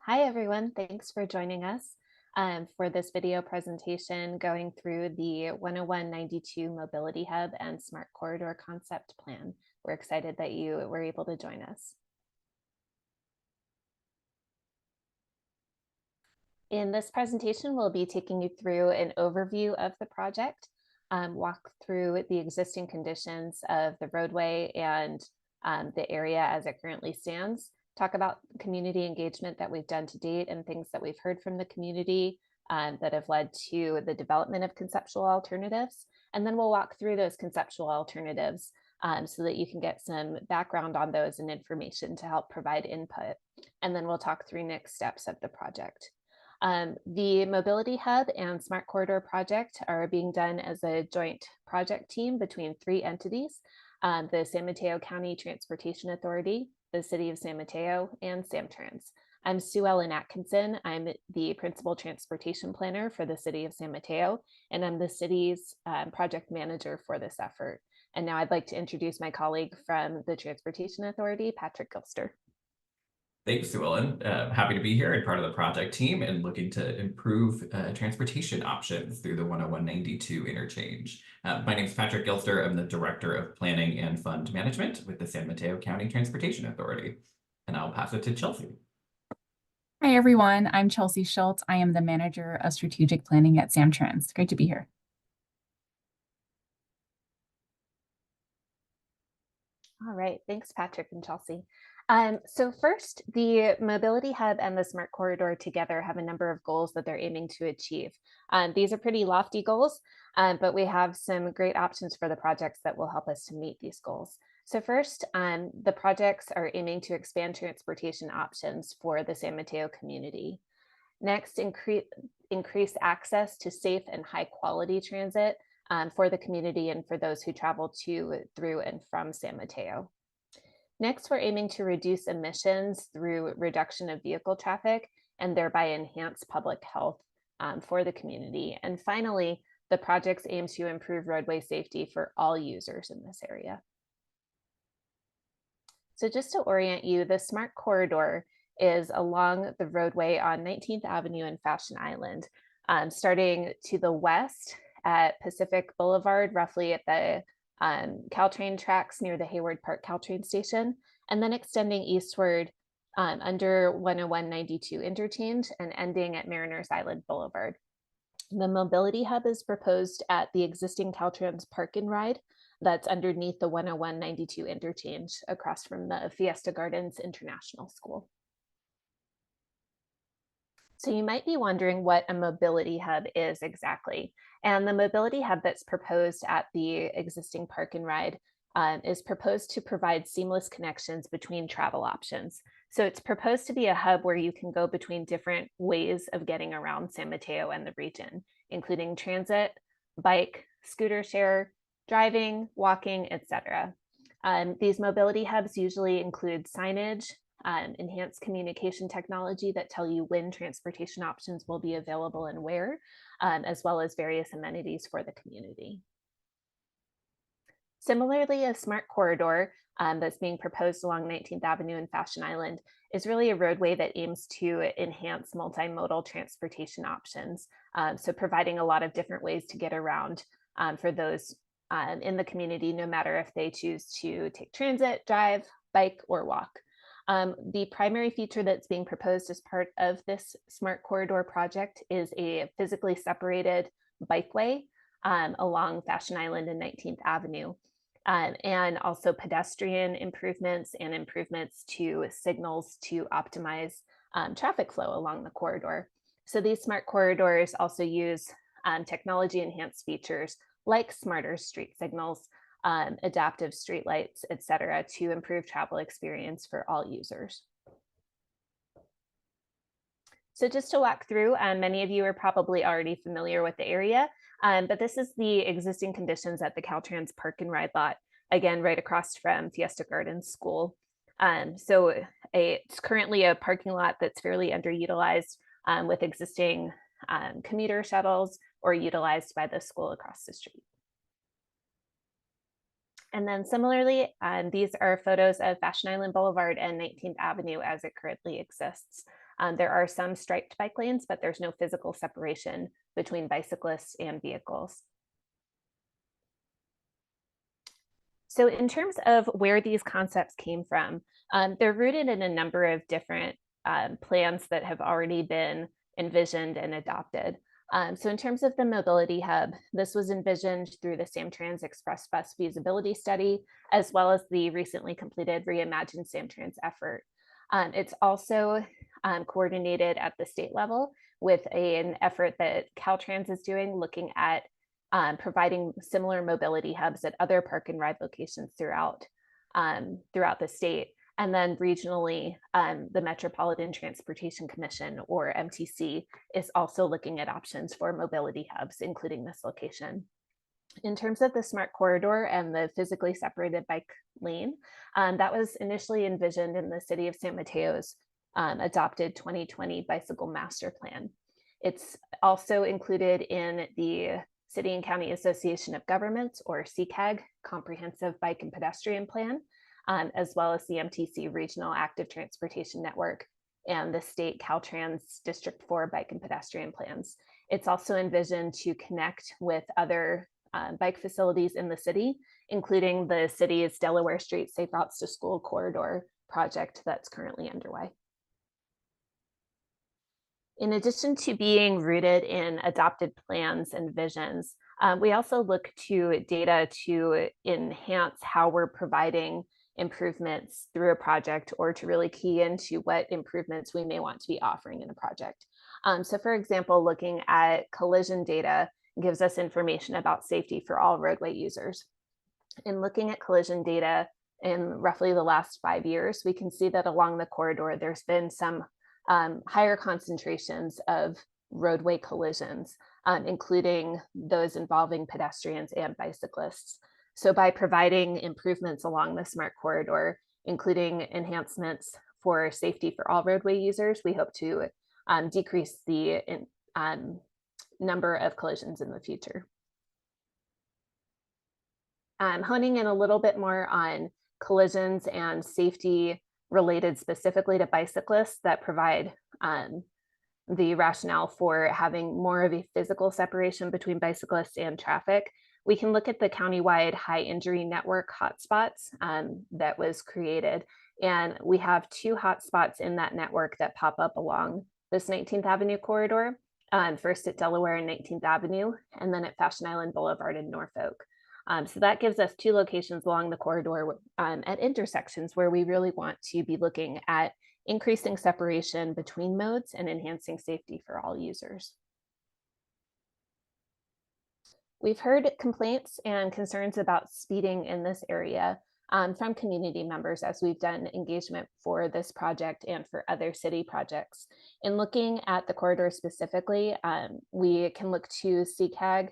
Hi, everyone. Thanks for joining us for this video presentation going through the 10192 Mobility Hub and Smart Corridor Concept Plan. We're excited that you were able to join us. In this presentation, we'll be taking you through an overview of the project, walk through the existing conditions of the roadway and the area as it currently stands, talk about community engagement that we've done to date and things that we've heard from the community that have led to the development of conceptual alternatives. And then we'll walk through those conceptual alternatives so that you can get some background on those and information to help provide input. And then we'll talk through next steps of the project. The Mobility Hub and Smart Corridor project are being done as a joint project team between three entities, the San Mateo County Transportation Authority, the City of San Mateo, and Samtrans. I'm Sue Ellen Atkinson. I'm the Principal Transportation Planner for the City of San Mateo, and I'm the city's project manager for this effort. And now I'd like to introduce my colleague from the Transportation Authority, Patrick Gilster. Thanks, Sue Ellen. Happy to be here and part of the project team and looking to improve transportation options through the 10192 interchange. My name is Patrick Gilster. I'm the Director of Planning and Fund Management with the San Mateo County Transportation Authority. And I'll pass it to Chelsea. Hi, everyone. I'm Chelsea Schultz. I am the Manager of Strategic Planning at Samtrans. Great to be here. All right, thanks, Patrick and Chelsea. So first, the Mobility Hub and the Smart Corridor together have a number of goals that they're aiming to achieve. These are pretty lofty goals, but we have some great options for the projects that will help us to meet these goals. So first, the projects are aiming to expand transportation options for the San Mateo community. Next, increase access to safe and high quality transit for the community and for those who travel to, through, and from San Mateo. Next, we're aiming to reduce emissions through reduction of vehicle traffic and thereby enhance public health for the community. And finally, the projects aim to improve roadway safety for all users in this area. So just to orient you, the Smart Corridor is along the roadway on 19th Avenue and Fashion Island, starting to the west at Pacific Boulevard, roughly at the Caltrain tracks near the Hayward Park Caltrain station, and then extending eastward under 10192 interchange and ending at Mariners Island Boulevard. The Mobility Hub is proposed at the existing Caltrans Park and Ride that's underneath the 10192 interchange across from the Fiesta Gardens International School. So you might be wondering what a mobility hub is exactly. And the mobility hub that's proposed at the existing Park and Ride is proposed to provide seamless connections between travel options. So it's proposed to be a hub where you can go between different ways of getting around San Mateo and the region, including transit, bike, scooter share, driving, walking, etc. These mobility hubs usually include signage, enhanced communication technology that tell you when transportation options will be available and where, as well as various amenities for the community. Similarly, a smart corridor that's being proposed along 19th Avenue and Fashion Island is really a roadway that aims to enhance multimodal transportation options. So providing a lot of different ways to get around for those in the community, no matter if they choose to take transit, drive, bike, or walk. The primary feature that's being proposed as part of this Smart Corridor project is a physically separated bikeway along Fashion Island and 19th Avenue, and also pedestrian improvements and improvements to signals to optimize traffic flow along the corridor. So these smart corridors also use technology enhanced features like smarter street signals, adaptive streetlights, et cetera, to improve travel experience for all users. So just to walk through, many of you are probably already familiar with the area, but this is the existing conditions at the Caltrans Park and Ride lot, again, right across from Fiesta Gardens School. So it's currently a parking lot that's fairly underutilized with existing commuter shuttles or utilized by the school across the street. And then similarly, these are photos of Fashion Island Boulevard and 19th Avenue as it currently exists. There are some striped bike lanes, but there's no physical separation between bicyclists and vehicles. So in terms of where these concepts came from, they're rooted in a number of different plans that have already been envisioned and adopted. So in terms of the mobility hub, this was envisioned through the Samtrans Express Bus feasibility study, as well as the recently completed Reimagine Samtrans effort. It's also coordinated at the state level with an effort that Caltrans is doing, looking at providing similar mobility hubs at other park and ride locations throughout the state. And then regionally, the Metropolitan Transportation Commission, or MTC, is also looking at options for mobility hubs, including this location. In terms of the smart corridor and the physically separated bike lane, that was initially envisioned in the city of San Mateo's adopted 2020 bicycle master plan. It's also included in the City and County Association of Governments, or CCAG, Comprehensive Bike and Pedestrian Plan, as well as the MTC Regional Active Transportation Network and the state Caltrans District 4 Bike and Pedestrian Plans. It's also envisioned to connect with other bike facilities in the city, including the city's Delaware Street Safe Routes to School corridor project that's currently underway. In addition to being rooted in adopted plans and visions, we also look to data to enhance how we're providing improvements through a project, or to really key into what improvements we may want to be offering in a project. So for example, looking at collision data gives us information about safety for all roadway users. In looking at collision data in roughly the last 5 years, we can see that along the corridor, there's been some higher concentrations of roadway collisions, including those involving pedestrians and bicyclists. So by providing improvements along the smart corridor, including enhancements for safety for all roadway users, we hope to decrease the number of collisions in the future. Honing in a little bit more on collisions and safety related specifically to bicyclists that provide the rationale for having more of a physical separation between bicyclists and traffic, we can look at the countywide high injury network hotspots that was created. And we have 2 hotspots in that network that pop up along this 19th Avenue corridor, first at Delaware and 19th Avenue, and then at Fashion Island Boulevard in Norfolk. So that gives us 2 locations along the corridor at intersections where we really want to be looking at increasing separation between modes and enhancing safety for all users. We've heard complaints and concerns about speeding in this area from community members as we've done engagement for this project and for other city projects. In looking at the corridor specifically, we can look to CCAG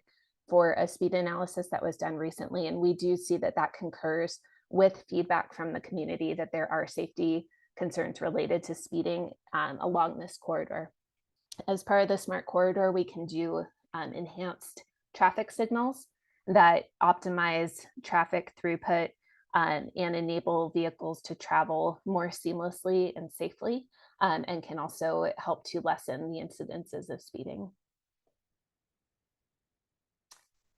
for a speed analysis that was done recently, and we do see that that concurs with feedback from the community that there are safety concerns related to speeding along this corridor. As part of the smart corridor, we can do enhanced traffic signals that optimize traffic throughput and enable vehicles to travel more seamlessly and safely, and can also help to lessen the incidences of speeding.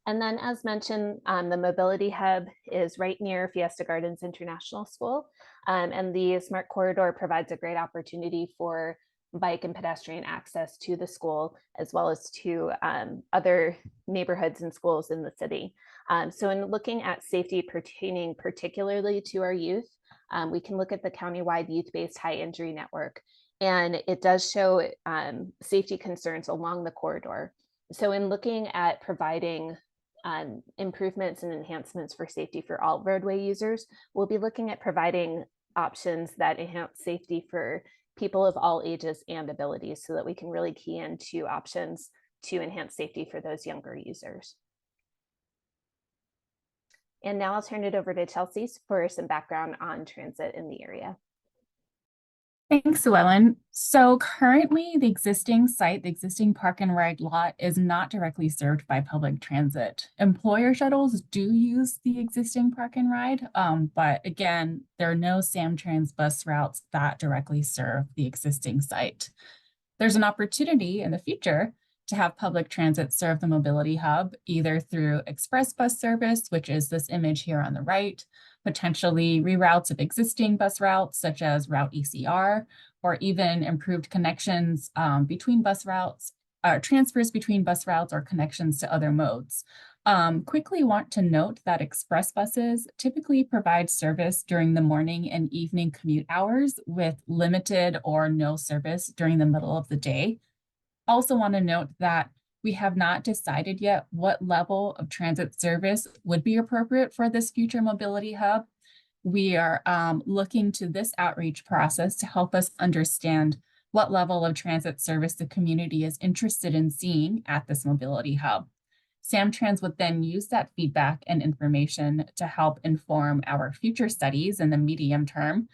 And then, as mentioned, the mobility hub is right near Fiesta Gardens International School, and the smart corridor provides a great opportunity for bike and pedestrian access to the school, as well as to other neighborhoods and schools in the city. So in looking at safety pertaining particularly to our youth, we can look at the countywide youth-based high injury network, and it does show safety concerns along the corridor. So in looking at providing improvements and enhancements for safety for all roadway users, we'll be looking at providing options that enhance safety for people of all ages and abilities, so that we can really key into options to enhance safety for those younger users. And now I'll turn it over to Chelsea for some background on transit in the area. Thanks, Sue Ellen. So currently the existing site, the existing park and ride lot is not directly served by public transit. Employer shuttles do use the existing park and ride, but again, there are no Samtrans bus routes that directly serve the existing site. There's an opportunity in the future to have public transit serve the mobility hub, either through express bus service, which is this image here on the right, potentially reroutes of existing bus routes, such as Route ECR, or even improved connections between bus routes, transfers between bus routes or connections to other modes. Quickly want to note that express buses typically provide service during the morning and evening commute hours with limited or no service during the middle of the day. Also want to note that we have not decided yet what level of transit service would be appropriate for this future mobility hub. We are looking to this outreach process to help us understand what level of transit service the community is interested in seeing at this mobility hub. Samtrans would then use that feedback and information to help inform our future studies in the medium term,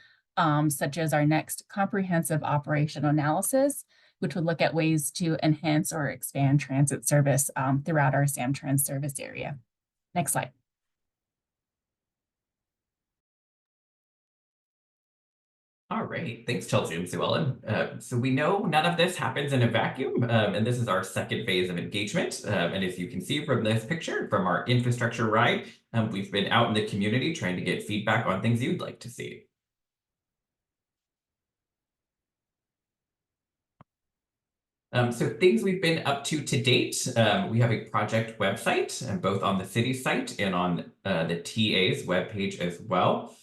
such as our next comprehensive operational analysis, which would look at ways to enhance or expand transit service throughout our Samtrans service area. Next slide. All right, thanks, Chelsea and Sue Ellen. So we know none of this happens in a vacuum, and this is our second phase of engagement. And as you can see from this picture, from our infrastructure ride, we've been out in the community trying to get feedback on things you'd like to see. So things we've been up to date, we have a project website, both on the city site and on the TA's webpage as well.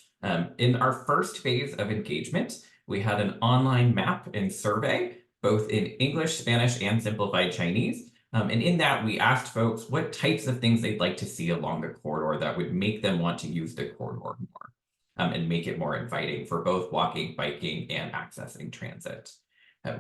In our first phase of engagement, we had an online map and survey, both in English, Spanish, and simplified Chinese. And in that, we asked folks what types of things they'd like to see along the corridor that would make them want to use the corridor more, and make it more inviting for both walking, biking, and accessing transit.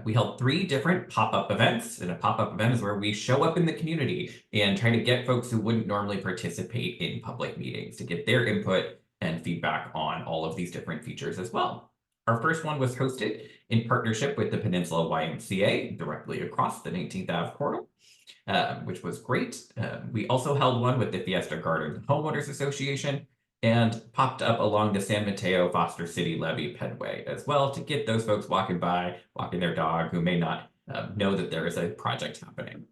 We held 3 different pop-up events, and a pop-up event is where we show up in the community and try to get folks who wouldn't normally participate in public meetings to get their input and feedback on all of these different features as well. Our first one was hosted in partnership with the Peninsula YMCA directly across the 19th Ave corridor, which was great. We also held one with the Fiesta Gardens Homeowners Association and popped up along the San Mateo Foster City Levee Pedway as well to get those folks walking by, walking their dog who may not know that there is a project happening.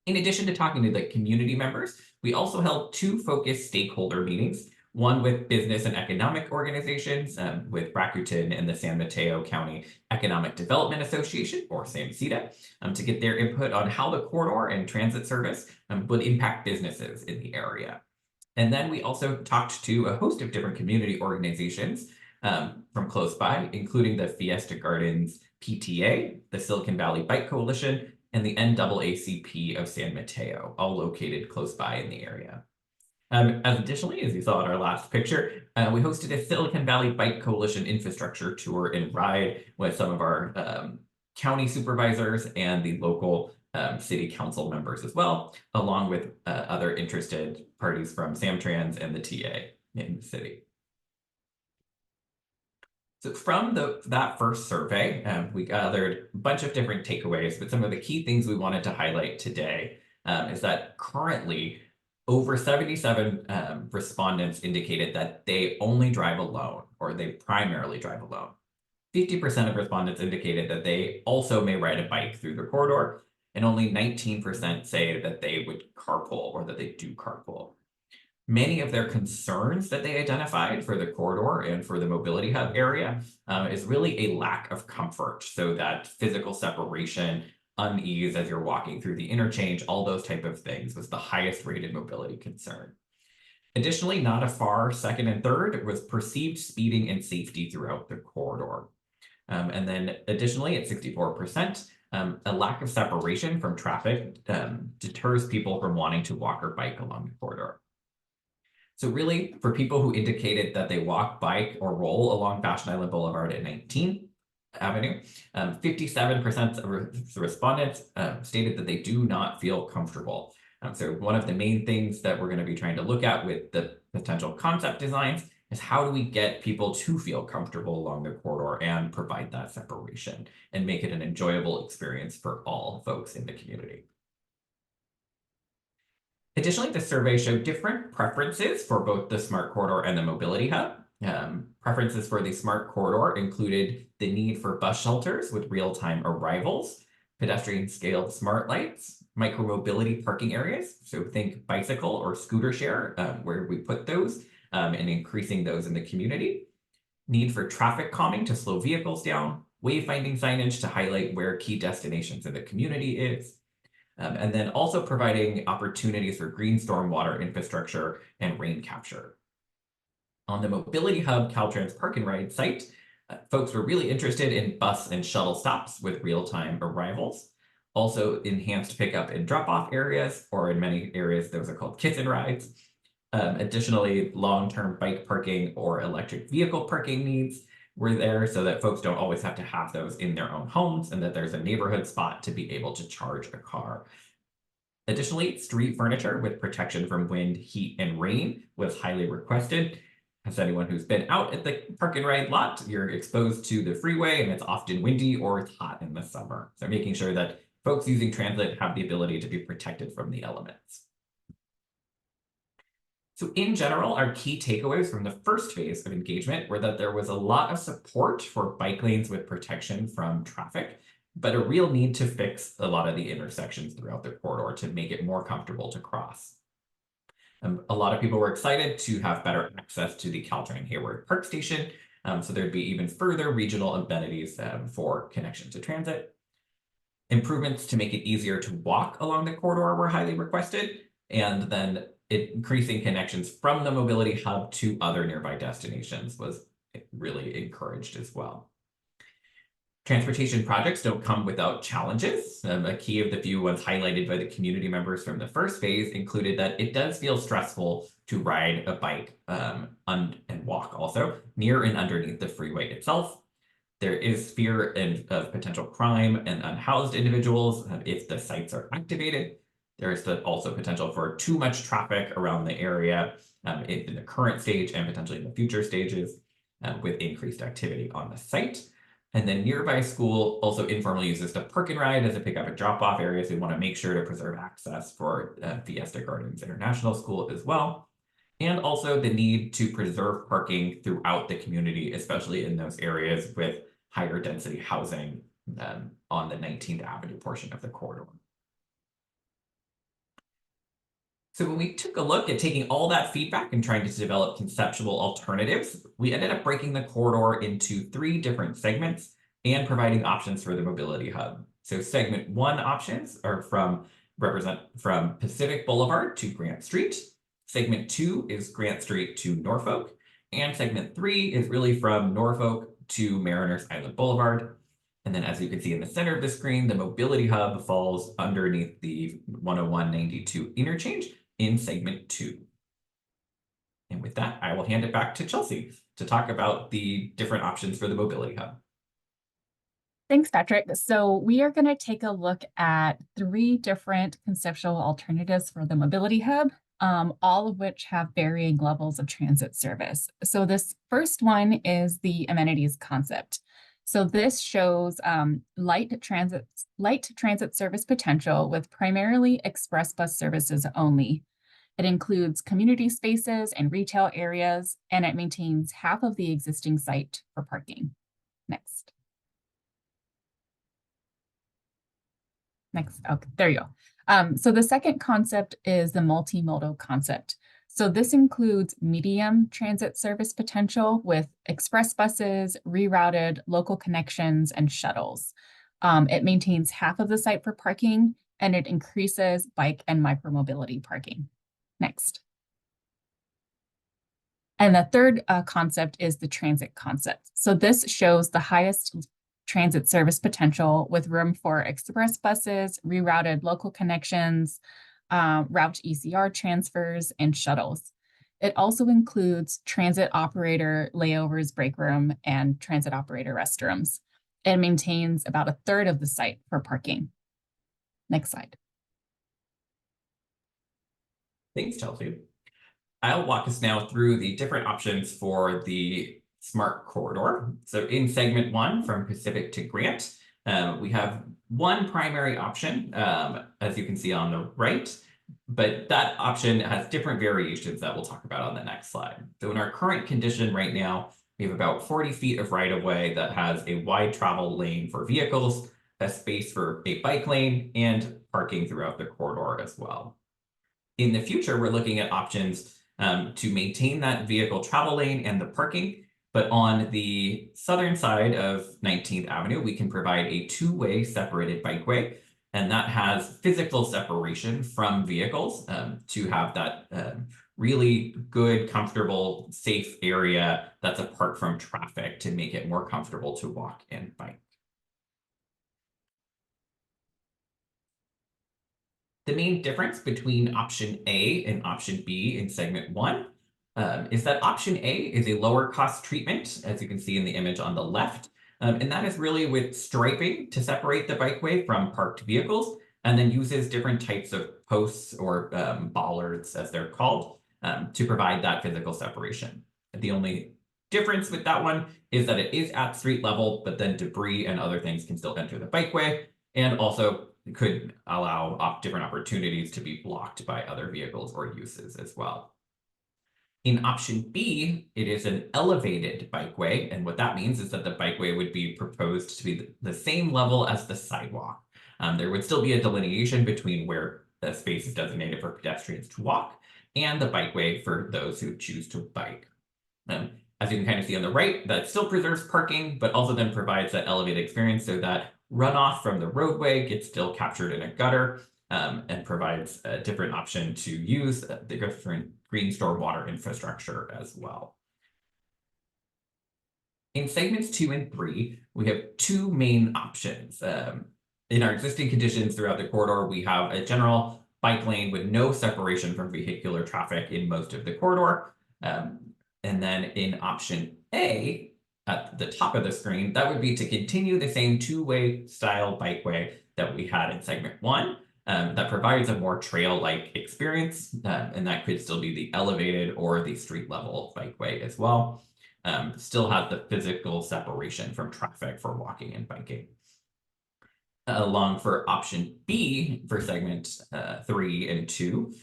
In addition to talking to the community members, we also held 2 focused stakeholder meetings, one with business and economic organizations, with Rakuten and the San Mateo County Economic Development Association, or SAMCEDA, to get their input on how the corridor and transit service would impact businesses in the area. And then we also talked to a host of different community organizations from close by, including the Fiesta Gardens PTA, the Silicon Valley Bike Coalition, and the NAACP of San Mateo, all located close by in the area. As additionally, as you saw in our last picture, we hosted a Silicon Valley Bike Coalition infrastructure tour and ride with some of our county supervisors and the local city council members as well, along with other interested parties from Samtrans and the TA in the city. So from that first survey, we gathered a bunch of different takeaways, but some of the key things we wanted to highlight today is that currently over 77 respondents indicated that they only drive alone, or they primarily drive alone. 50% of respondents indicated that they also may ride a bike through the corridor, and only 19% say that they would carpool or that they do carpool. Many of their concerns that they identified for the corridor and for the mobility hub area is really a lack of comfort. So that physical separation, unease as you're walking through the interchange, all those type of things was the highest rated mobility concern. Additionally, not a far second and third was perceived speeding and safety throughout the corridor. And then additionally at 64%, a lack of separation from traffic deters people from wanting to walk or bike along the corridor. So really, for people who indicated that they walk, bike, or roll along Fashion Island Boulevard at 19th Avenue, 57% of the respondents stated that they do not feel comfortable. So one of the main things that we're going to be trying to look at with the potential concept designs is how do we get people to feel comfortable along the corridor and provide that separation and make it an enjoyable experience for all folks in the community. Additionally, the survey showed different preferences for both the Smart Corridor and the Mobility Hub. Preferences for the Smart Corridor included the need for bus shelters with real-time arrivals, pedestrian-scaled smart lights, micromobility parking areas, so think bicycle or scooter share, where we put those, and increasing those in the community. Need for traffic calming to slow vehicles down, wayfinding signage to highlight where key destinations in the community is, and then also providing opportunities for green stormwater infrastructure and rain capture. On the Mobility Hub Caltrans Park and Ride site, folks were really interested in bus and shuttle stops with real-time arrivals. Also enhanced pickup and drop-off areas, or in many areas, those are called kiss and rides. Additionally, long-term bike parking or electric vehicle parking needs were there so that folks don't always have to have those in their own homes and that there's a neighborhood spot to be able to charge a car. Additionally, street furniture with protection from wind, heat, and rain was highly requested. As anyone who's been out at the park and ride lot, you're exposed to the freeway and it's often windy or it's hot in the summer. So making sure that folks using transit have the ability to be protected from the elements. So in general, our key takeaways from the first phase of engagement were that there was a lot of support for bike lanes with protection from traffic, but a real need to fix a lot of the intersections throughout the corridor to make it more comfortable to cross. A lot of people were excited to have better access to the Caltrain Hayward Park Station, so there'd be even further regional amenities for connection to transit. Improvements to make it easier to walk along the corridor were highly requested, and then increasing connections from the Mobility Hub to other nearby destinations was really encouraged as well. Transportation projects don't come without challenges. A key of the few ones highlighted by the community members from the first phase included that it does feel stressful to ride a bike and walk also near and underneath the freeway itself. There is fear of potential crime and unhoused individuals if the sites are activated. There is also potential for too much traffic around the area in the current stage and potentially in the future stages with increased activity on the site. And then nearby school also informally uses the park and ride as a pickup and drop off area. So we want to make sure to preserve access for Fiesta Gardens International School as well. And also the need to preserve parking throughout the community, especially in those areas with higher density housing on the 19th Avenue portion of the corridor. So when we took a look at taking all that feedback and trying to develop conceptual alternatives, we ended up breaking the corridor into 3 different segments and providing options for the Mobility Hub. So segment 1 options are from Pacific Boulevard to Grant Street. Segment 2 is Grant Street to Norfolk. And segment 3 is really from Norfolk to Mariners Island Boulevard. And then as you can see in the center of the screen, the Mobility Hub falls underneath the 101-92 interchange in segment 2. And with that, I will hand it back to Chelsea to talk about the different options for the Mobility Hub. Thanks, Patrick. So we are going to take a look at 3 different conceptual alternatives for the Mobility Hub, all of which have varying levels of transit service. So this first one is the amenities concept. So this shows light transit service potential with primarily express bus services only. It includes community spaces and retail areas, and it maintains half of the existing site for parking. Next. Okay, there you go. So the second concept is the multimodal concept. So this includes medium transit service potential with express buses, rerouted local connections, and shuttles. It maintains half of the site for parking, and it increases bike and micromobility parking. Next. And the third concept is the transit concept. So this shows the highest transit service potential with room for express buses, rerouted local connections, route ECR transfers, and shuttles. It also includes transit operator layovers, break room, and transit operator restrooms. It maintains about 1/3 of the site for parking. Next slide. Thanks, Chelsea. I'll walk us now through the different options for the Smart Corridor. So in segment 1, from Pacific to Grant, we have one primary option, as you can see on the right, but that option has different variations that we'll talk about on the next slide. So in our current condition right now, we have about 40 feet of right-of-way that has a wide travel lane for vehicles, a space for a bike lane, and parking throughout the corridor as well. In the future, we're looking at options to maintain that vehicle travel lane and the parking. But on the southern side of 19th Avenue, we can provide a two-way separated bikeway, and that has physical separation from vehicles to have that really good, comfortable, safe area that's apart from traffic to make it more comfortable to walk and bike. The main difference between option A and option B in segment 1 is that option A is a lower cost treatment, as you can see in the image on the left. And that is really with striping to separate the bikeway from parked vehicles, and then uses different types of posts or bollards, as they're called, to provide that physical separation. The only difference with that one is that it is at street level, but then debris and other things can still enter the bikeway, and also could allow different opportunities to be blocked by other vehicles or uses as well. In option B, it is an elevated bikeway, and what that means is that the bikeway would be proposed to be the same level as the sidewalk. There would still be a delineation between where the space is designated for pedestrians to walk and the bikeway for those who choose to bike. As you can kind of see on the right, that still preserves parking, but also then provides that elevated experience so that runoff from the roadway gets still captured in a gutter, and provides a different option to use the different green stormwater infrastructure as well. In segments 2 and 3, we have two main options. In our existing conditions throughout the corridor, we have a general bike lane with no separation from vehicular traffic in most of the corridor. And then in option A, at the top of the screen, that would be to continue the same two-way style bikeway that we had in segment 1. That provides a more trail-like experience, and that could still be the elevated or the street level bikeway as well. Still have the physical separation from traffic for walking and biking. Along for option B for segment 3 and 2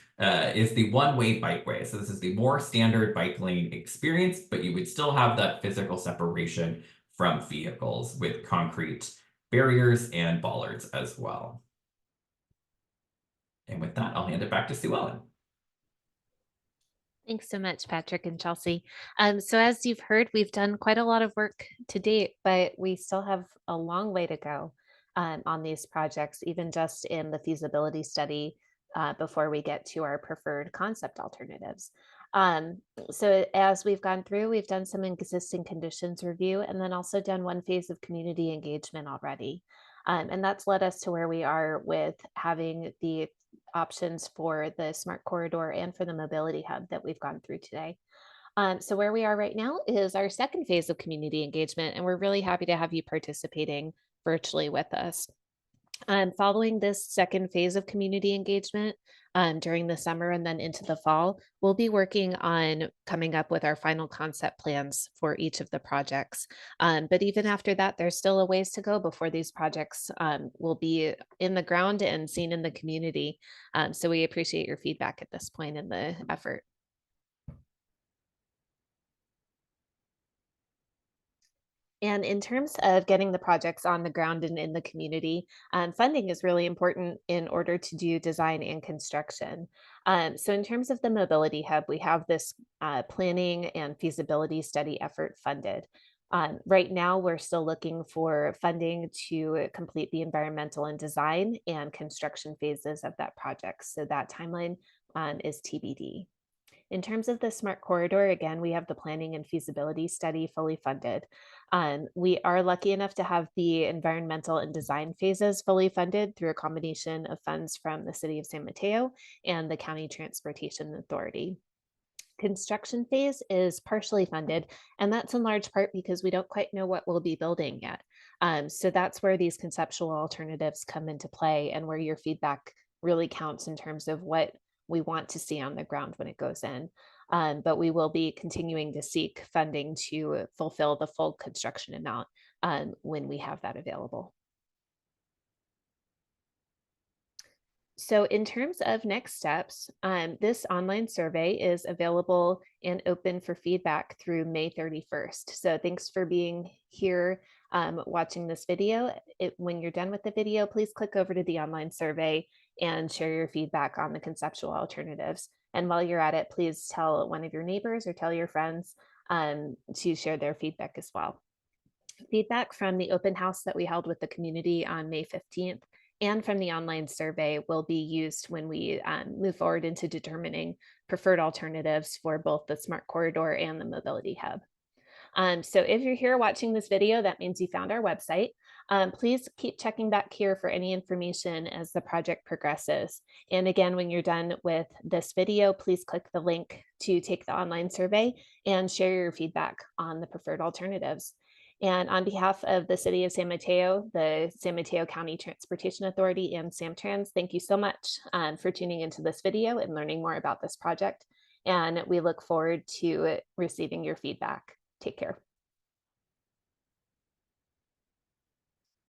is the one-way bikeway. So this is the more standard bike lane experience, but you would still have that physical separation from vehicles with concrete barriers and bollards as well. And with that, I'll hand it back to Sue Ellen. Thanks so much, Patrick and Chelsea. So as you've heard, we've done quite a lot of work to date, but we still have a long way to go on these projects, even just in the feasibility study before we get to our preferred concept alternatives. So as we've gone through, we've done some existing conditions review and then also done one phase of community engagement already. And that's led us to where we are with having the options for the Smart Corridor and for the mobility hub that we've gone through today. So where we are right now is our second phase of community engagement, and we're really happy to have you participating virtually with us. Following this second phase of community engagement during the summer and then into the fall, we'll be working on coming up with our final concept plans for each of the projects. But even after that, there's still a ways to go before these projects will be in the ground and seen in the community. So we appreciate your feedback at this point in the effort. And in terms of getting the projects on the ground and in the community, funding is really important in order to do design and construction. So in terms of the mobility hub, we have this planning and feasibility study effort funded. Right now, we're still looking for funding to complete the environmental and design and construction phases of that project. So that timeline is TBD. In terms of the Smart Corridor, again, we have the planning and feasibility study fully funded. We are lucky enough to have the environmental and design phases fully funded through a combination of funds from the City of San Mateo and the County Transportation Authority. Construction phase is partially funded, and that's in large part because we don't quite know what we'll be building yet. So that's where these conceptual alternatives come into play and where your feedback really counts in terms of what we want to see on the ground when it goes in. but we will be continuing to seek funding to fulfill the full construction amount when we have that available. So in terms of next steps, this online survey is available and open for feedback through May 31st. So thanks for being here watching this video. When you're done with the video, please click over to the online survey and share your feedback on the conceptual alternatives. And while you're at it, please tell one of your neighbors or tell your friends to share their feedback as well. Feedback from the open house that we held with the community on May 15th and from the online survey will be used when we move forward into determining preferred alternatives for both the smart corridor and the mobility hub. So if you're here watching this video, that means you found our website. Please keep checking back here for any information as the project progresses. And again, when you're done with this video, please click the link to take the online survey and share your feedback on the preferred alternatives. And on behalf of the City of San Mateo, the San Mateo County Transportation Authority, and Samtrans, thank you so much for tuning into this video and learning more about this project. And we look forward to receiving your feedback. Take care.